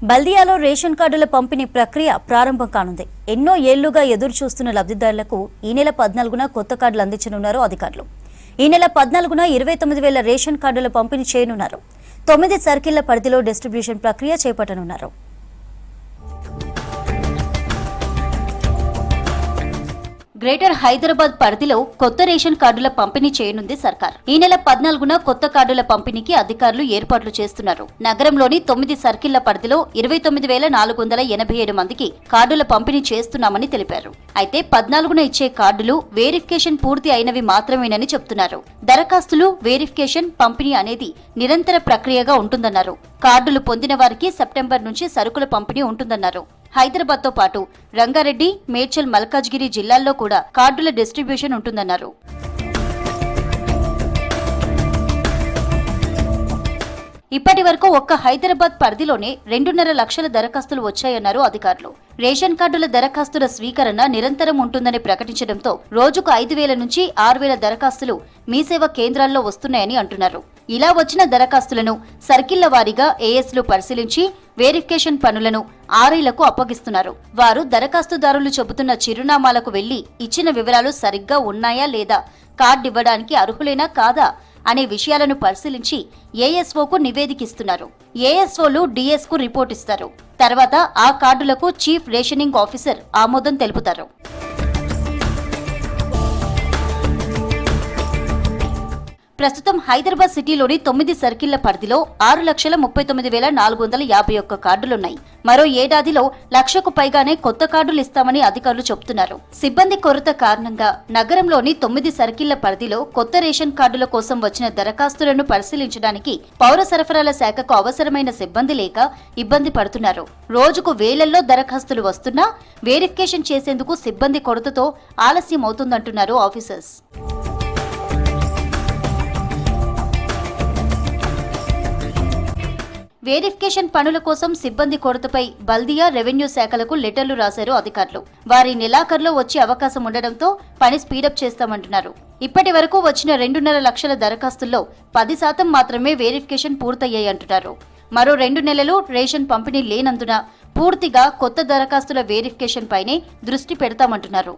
బల్దియాలో ration కార్డుల పంపిణీ ప్రక్రియ ప్రారంభం కానుంది. ఎన్నో ఏళ్లుగా ఎదురు చూస్తున్న లబ్ధిదారులకు ఈ నెల 14న కొత్త కార్డులు అందించనున్నారు అధికారులు. ఈ నెల 14న 29,000 రేషన్ కార్డుల పంపిణీ చేయనున్నారు. 9 సర్కిళ్ల పరిధిలో డిస్ట్రిబ్యూషన్ ప్రక్రియ చేపట్టనున్నారు. గ్రేటర్ హైదరాబాద్ పరిధిలో కొత్త రేషన్ కార్డుల పంపిణీ చేయనుంది సర్కార్. ఈ నెల 14న కొత్త కార్డుల పంపిణీకి అధికారులు ఏర్పాట్లు చేస్తున్నారు. నగరంలోని 9 సర్కిళ్ల పరిధిలో 29,487 మందికి కార్డుల పంపిణీ చేస్తున్నామని తెలిపారు. అయితే 14న ఇచ్చే కార్డులు వెరిఫికేషన్ పూర్తి అయినవి మాత్రమేనని చెప్తున్నారు. దరఖాస్తులు, వెరిఫికేషన్, పంపిణీ అనేది నిరంతర ప్రక్రియగా ఉంటుందన్నారు. కార్డులు పొందిన వారికి సెప్టెంబర్ నుంచి సరుకుల పంపిణీ ఉంటుందన్నారు. హైదరాబాద్ తో పాటు రంగారెడ్డి, మేడ్చల్, మల్కాజ్గిరి జిల్లాల్లో కూడా కార్డుల డిస్ట్రిబ్యూషన్ ఉంటుందన్నారు. ఇప్పటి వరకు ఒక్క హైదరాబాద్ పరిధిలోనే 2.5 లక్షల దరఖాస్తులు వచ్చాయన్నారు అధికారులు. రేషన్ కార్డుల దరఖాస్తుల స్వీకరణ నిరంతరం ఉంటుందని ప్రకటించడంతో రోజుకు 5,000 నుంచి 6,000 దరఖాస్తులు మీ సేవ కేంద్రాల్లో వస్తున్నాయని అంటున్నారు. ఇలా వచ్చిన దరఖాస్తులను సర్కిళ్ల వారీగా ఏఎస్లు పరిశీలించి వెరిఫికేషన్ పనులను ఆర్ఐలకు అప్పగిస్తున్నారు. వారు దరఖాస్తుదారులు చెబుతున్న చిరునామాలకు వెళ్లి ఇచ్చిన వివరాలు సరిగ్గా ఉన్నాయా లేదా, కార్డు ఇవ్వడానికి అర్హులేనా కాదా అనే విషయాలను పరిశీలించి ఏఎస్ఓకు నివేదికిస్తున్నారు. ఏఎస్ఓలు డిఎస్కు రిపోర్ట్ ఇస్తారు. తర్వాత ఆ కార్డులకు చీఫ్ రేషనింగ్ ఆఫీసర్ ఆమోదం తెలుపుతారు. ప్రస్తుతం హైదరాబాద్ సిటీలోని 9 సర్కిళ్ల పరిధిలో 6,39,451 కార్డులున్నాయి. మరో ఏడాదిలో 1,00,000కు పైగానే కొత్త కార్డులు ఇస్తామని అధికారులు చెబుతున్నారు. సిబ్బంది కొరత కారణంగా నగరంలోని 9 సర్కిళ్ల పరిధిలో కొత్త రేషన్ కార్డుల కోసం వచ్చిన దరఖాస్తులను పరిశీలించడానికి పౌర సరఫరాల శాఖకు అవసరమైన సిబ్బంది లేక ఇబ్బంది పడుతున్నారు. రోజుకు వేలల్లో దరఖాస్తులు వస్తున్నా వెరిఫికేషన్ చేసేందుకు సిబ్బంది కొరతతో ఆలస్యం అవుతుందంటున్నారు ఆఫీసర్స్. వెరిఫికేషన్ పనుల కోసం సిబ్బంది కొరతపై బల్దియా, రెవెన్యూ శాఖలకు లెటర్లు రాశారు అధికారులు. వారి నెలాఖరులో వచ్చే అవకాశం ఉండడంతో పని స్పీడప్ చేస్తామంటున్నారు. ఇప్పటి వరకు వచ్చిన 2.5 లక్షల దరఖాస్తుల్లో 10% మాత్రమే వెరిఫికేషన్ పూర్తయ్యాయంటున్నారు. మరో 2 నెలలు రేషన్ పంపిణీ లేనందున పూర్తిగా కొత్త దరఖాస్తుల వెరిఫికేషన్ పైనే దృష్టి పెడతామంటున్నారు.